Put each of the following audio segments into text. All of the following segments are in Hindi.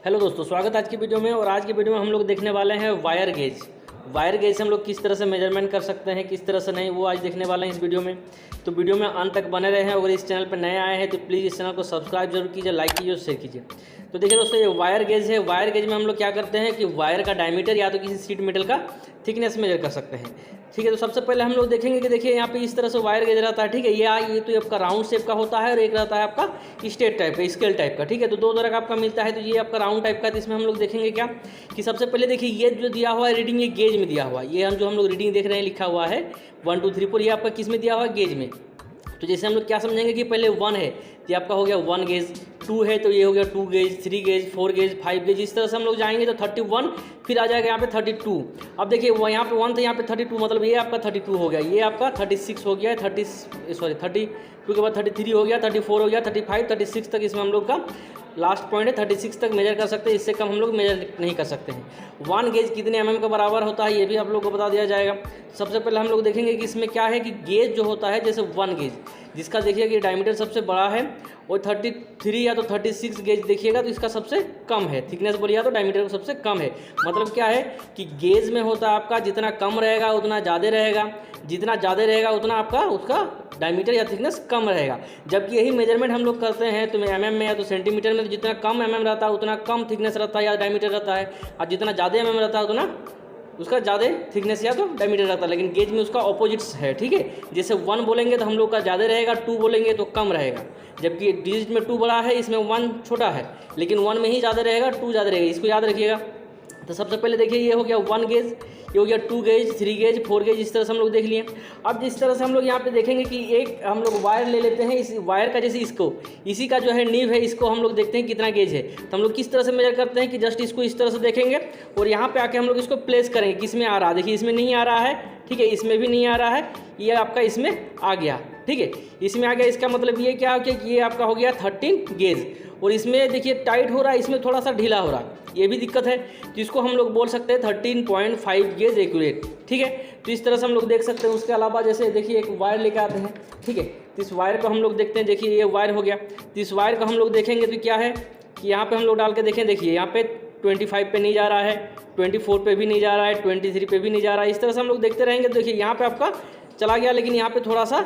हेलो दोस्तों, स्वागत है आज की वीडियो में। और आज की वीडियो में हम लोग देखने वाले हैं वायर गेज। वायर गेज से हम लोग किस तरह से मेजरमेंट कर सकते हैं, किस तरह से नहीं, वो आज देखने वाले हैं इस वीडियो में। तो वीडियो में अंत तक बने रहे हैं। अगर इस चैनल पर नए आए हैं तो प्लीज़ इस चैनल को सब्सक्राइब जरूर कीजिए, लाइक कीजिए और शेयर कीजिए। तो देखिए दोस्तों, ये वायर गेज है। वायर गेज में हम लोग क्या करते हैं कि वायर का डायमीटर या तो किसी शीट मेटल का थिकनेस मेजर कर सकते हैं। ठीक है, तो सबसे पहले हम लोग देखेंगे कि देखिए यहाँ पे इस तरह से वायर गेज रहता है। ठीक है, ये तो आपका राउंड शेप का होता है और एक रहता है आपका स्ट्रेट टाइप का, स्केल टाइप का। ठीक है, तो दो तरह का आपका मिलता है। तो ये आपका राउंड टाइप का। तो इसमें हम लोग देखेंगे क्या कि सबसे पहले देखिए ये जो दिया हुआ है रीडिंग, ये गेज में दिया हुआ है। ये हम लोग रीडिंग देख रहे हैं, लिखा हुआ है 1 2 3 4। ये आपका किस में दिया हुआ है? गेज में। तो जैसे हम लोग क्या समझेंगे कि पहले 1 है तो ये आपका हो गया 1 गेज, 2 है तो ये हो गया 2 गेज, 3 गेज, 4 गेज, 5 गेज। इस तरह से हम लोग जाएंगे तो 31 फिर आ जाएगा यहाँ पे 32। अब देखिए वो यहाँ पे 1 था, यहाँ पे 32, मतलब ये आपका 32 हो गया, ये आपका 36 हो गया, 32 के बाद 33 हो गया, 34 हो गया, 35, 36 तक इसमें हम लोग का लास्ट पॉइंट है। 36 तक मेजर कर सकते हैं, इससे कम हम लोग मेजर नहीं कर सकते हैं। 1 गेज कितने mm का बराबर होता है ये भी आप लोग को बता दिया जाएगा। सबसे पहले हम लोग देखेंगे कि इसमें क्या है कि गेज जो होता है, जैसे 1 गेज जिसका देखिए कि डायमीटर सबसे बड़ा है और 33 या तो 36 गेज देखिएगा तो इसका सबसे कम है। थिकनेस बोलिए तो डायमीटर सबसे कम है। मतलब क्या है कि गेज में होता है आपका जितना कम रहेगा उतना ज़्यादा रहेगा, जितना ज़्यादा रहेगा उतना आपका उसका डायमीटर या थिकनेस कम रहेगा। जबकि यही मेजरमेंट हम लोग करते हैं तो mm में या तो सेंटीमीटर में, तो जितना कम mm रहता है उतना कम थिकनेस रहता है या डायमीटर रहता है, और जितना ज़्यादा mm रहता है उतना उसका ज़्यादा थिकनेस या तो डायमीटर रहता है। लेकिन गेज में उसका ऑपोजिट्स है। ठीक है, जैसे 1 बोलेंगे तो हम लोग का ज़्यादा रहेगा, 2 बोलेंगे तो कम रहेगा। जबकि डिजिट में 2 बड़ा है, इसमें 1 छोटा है, लेकिन 1 में ही ज़्यादा रहेगा, 2 ज़्यादा रहेगा। इसको याद रखिएगा। तो सबसे पहले देखिए ये हो गया 1 गेज, ये हो गया 2 गेज, 3 गेज, 4 गेज। इस तरह से हम लोग देख लिए। अब जिस तरह से हम लोग यहाँ पे देखेंगे कि एक हम लोग वायर ले लेते हैं, इस वायर का जैसे इसको, इसी का जो है नीव है, इसको हम लोग देखते हैं कितना गेज है। तो हम लोग किस तरह से मेजर करते हैं कि जस्ट इसको इस तरह से देखेंगे और यहाँ पे आके हम लोग इसको प्लेस करेंगे। किस में आ रहा है? देखिए इसमें नहीं आ रहा है। ठीक है, इसमें भी नहीं आ रहा है, ये आपका इसमें आ गया। ठीक है, इसमें आ गया। इसका मतलब ये क्या हो गया कि ये आपका हो गया 13 गेज। और इसमें देखिए टाइट हो रहा है, इसमें थोड़ा सा ढीला हो रहा है, ये भी दिक्कत है। तो इसको हम लोग बोल सकते हैं 13.5 गेज एक्यूरेट। ठीक है, तो इस तरह से हम लोग देख सकते हैं। उसके अलावा जैसे देखिए एक वायर लेकर आते हैं। ठीक है, तो इस वायर को हम लोग देखते हैं। देखिए ये वायर हो गया। तो इस वायर को हम लोग देखेंगे तो क्या है कि यहाँ पे हम लोग डाल के देखें। देखिए यहाँ पे 25 पे नहीं जा रहा है, 24 पे भी नहीं जा रहा है, 23 पे भी नहीं जा रहा है। इस तरह से हम लोग देखते रहेंगे। देखिए यहाँ पे आपका चला गया, लेकिन यहाँ पे थोड़ा सा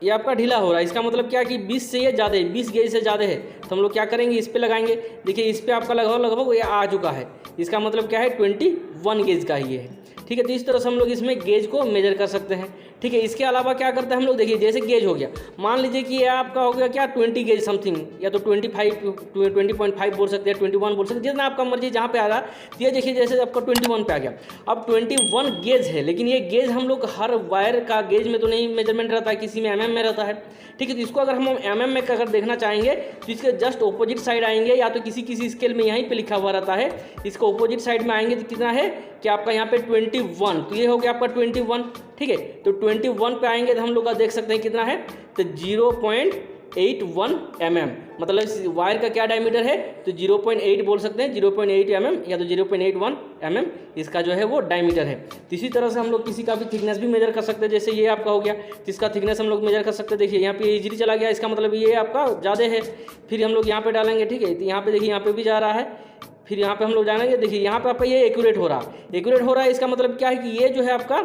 ये आपका ढीला हो रहा है। इसका मतलब क्या है कि 20 से ये ज़्यादा है, 20 गेज से ज़्यादा है। तो हम लोग क्या करेंगे, इस पे लगाएंगे। देखिए इस पे आपका लगभग ये आ चुका है। इसका मतलब क्या है 21 गेज का ही है। ठीक है, तो इस तरह से हम लोग इसमें गेज को मेजर कर सकते हैं। ठीक है, इसके अलावा क्या करते हैं हम लोग, देखिए जैसे गेज हो गया, मान लीजिए कि ये आपका हो गया क्या 20 गेज समथिंग, या तो 20.5 बोल सकते हैं, 21 बोल सकते हैं, जितना आपका मर्जी जहाँ पे आ रहा है। ये देखिए जैसे आपका 21 पे आ गया। अब 21 गेज है, लेकिन ये गेज हम लोग हर वायर का गेज में तो नहीं मेजरमेंट रहता है, किसी में mm में रहता है। ठीक है, तो इसको अगर हम mm में अगर देखना चाहेंगे तो इसके जस्ट ऑपोजिट साइड आएंगे, या तो किसी स्केल में यहीं पे लिखा हुआ रहता है, इसको ऑपोजिट साइड में आएंगे तो कितना है कि आपका यहाँ पे 21। तो ये हो गया आपका 21। ठीक है, तो 21 पे आएंगे तो हम लोग का देख सकते हैं कितना है, तो 0.81 mm। मतलब इस वायर का क्या डायमीटर है, तो 0.8 बोल सकते हैं, 0.8 mm या तो 0.81 mm इसका जो है वो डायमीटर है। तो इसी तरह से हम लोग किसी का भी थिकनेस भी मेजर कर सकते हैं। जैसे ये आपका हो गया, तो इसका थिकनेस हम लोग मेजर कर सकते हैं। देखिए यहाँ पे इजीली चला गया, इसका मतलब ये आपका ज़्यादा है। फिर हम लोग यहाँ पे डालेंगे। ठीक है, तो यहाँ पे देखिए यहाँ पे भी जा रहा है, फिर यहाँ पे हम लोग जानेंगे। देखिए यहाँ पे आपका ये एक्यूरेट हो रहा है। इसका मतलब क्या है कि ये जो है आपका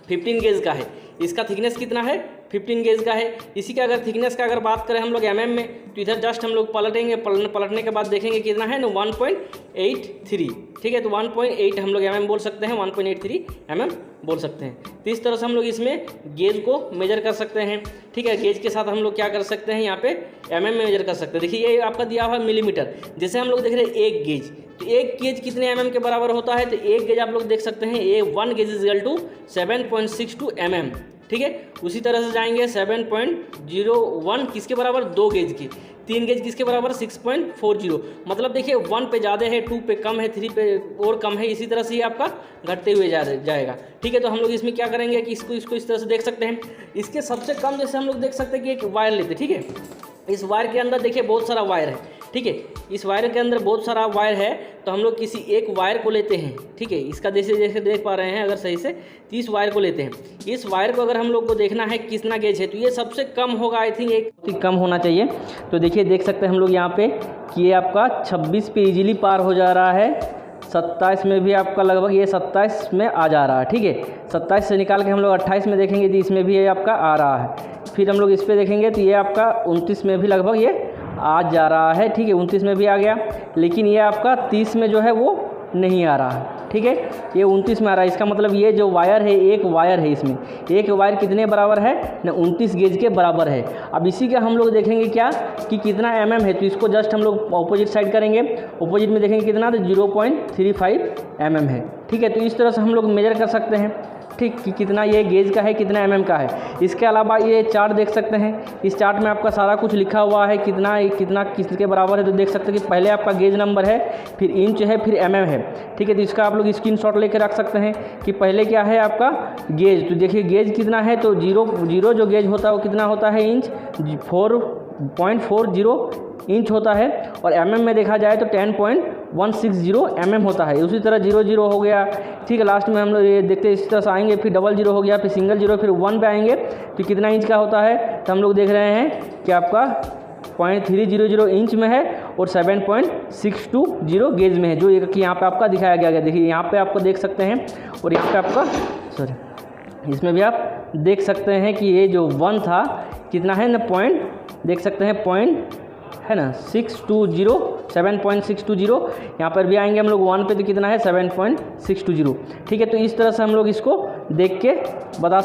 15 गेज का है। इसका थिकनेस कितना है? 15 गेज का है। इसी का अगर थिकनेस का अगर बात करें हम लोग mm में, तो इधर जस्ट हम लोग पलटेंगे। पलटने के बाद देखेंगे कितना है ना, 1.83। ठीक है, तो 1.8 हम लोग mm बोल सकते हैं, 1.83 mm बोल सकते हैं। तो इस तरह से हम लोग इसमें गेज को मेजर कर सकते हैं। ठीक है, गेज के साथ हम लोग क्या कर सकते हैं, यहाँ पे mm में मेजर कर सकते हैं। देखिए ये आपका दिया हुआ मिलीमीटर। जैसे हम लोग देख रहे हैं एक गेज, तो एक गेज कितने mm के बराबर होता है, तो एक गेज आप लोग देख सकते हैं, 1 gauge is equal to 7.62 mm। ठीक है, उसी तरह से जाएंगे 7.01 किसके बराबर, 2 गेज की। 3 गेज किसके बराबर, 6.40। मतलब देखिए 1 पे ज़्यादा है, 2 पे कम है, 3 पे और कम है। इसी तरह से ये आपका घटते हुए जाएगा। ठीक है, तो हम लोग इसमें क्या करेंगे कि इसको इस तरह से देख सकते हैं। इसके सबसे कम जैसे हम लोग देख सकते हैं कि एक वायर लेते हैं। ठीक है, इस वायर के अंदर देखिए बहुत सारा वायर है। ठीक है। इस वायर के अंदर बहुत सारा वायर है, तो हम लोग किसी एक वायर को लेते हैं, ठीक है। इसका जैसे देख पा रहे हैं अगर सही से, तो इस वायर को लेते हैं। इस वायर को अगर हम लोग को देखना है कितना गेज है, तो ये सबसे कम होगा, आई थिंक एक कम होना चाहिए। तो देखिए, देख सकते हैं हम लोग यहाँ पे कि ये आपका 26 पे इजीली पार हो जा रहा है, 27 में भी आपका लगभग ये 27 में आ जा रहा है, ठीक है। 27 से निकाल के हम लोग 28 में देखेंगे तो इसमें भी ये आपका आ रहा है। फिर हम लोग इस पर देखेंगे तो ये आपका 29 में भी लगभग ये आ जा रहा है, ठीक है। 29 में भी आ गया, लेकिन ये आपका 30 में जो है वो नहीं आ रहा है, ठीक है। ये 29 में आ रहा है। इसका मतलब ये जो वायर है, एक वायर है, इसमें एक वायर कितने बराबर है ना, 29 गेज के बराबर है। अब इसी का हम लोग देखेंगे क्या कि कितना mm है, तो इसको जस्ट हम लोग ऑपोजिट साइड करेंगे। ऑपोजिट में देखेंगे कितना, तो 0.35 mm है, ठीक है। तो इस तरह से हम लोग मेजर कर सकते हैं, ठीक, कि कितना ये गेज का है, कितना mm का है। इसके अलावा ये चार्ट देख सकते हैं, इस चार्ट में आपका सारा कुछ लिखा हुआ है, कितना किसके बराबर है। तो देख सकते हैं कि पहले आपका गेज नंबर है, फिर इंच है, फिर mm है, ठीक है। तो इसका आप लोग स्क्रीनशॉट लेके रख सकते हैं कि पहले क्या है आपका गेज। तो देखिए गेज कितना है, तो जीरो जो गेज होता है वो कितना होता है, इंच 4.40 इंच होता है, और mm में देखा जाए तो 10.160 mm होता है। उसी तरह 00 हो गया, ठीक है। लास्ट में हम लोग ये देखते हैं, इस तरह से आएंगे, फिर 00 हो गया, फिर सिंगल 0, फिर 1 पे आएंगे तो कितना इंच का होता है। तो हम लोग देख रहे हैं कि आपका 0.300 इंच में है और 7.620 गेज में है, जो कि यहाँ पे आपका दिखाया गया है। देखिए यहाँ पे आपको देख सकते हैं, और यहाँ पे आपका इसमें भी आप देख सकते हैं कि ये जो 1 था कितना है ना, पॉइंट देख सकते हैं, पॉइंट है ना 7.620। यहाँ पर भी आएंगे हम लोग 1 पे, तो कितना है 7.620, ठीक है। तो इस तरह से हम लोग इसको देख के बता सकते हैं।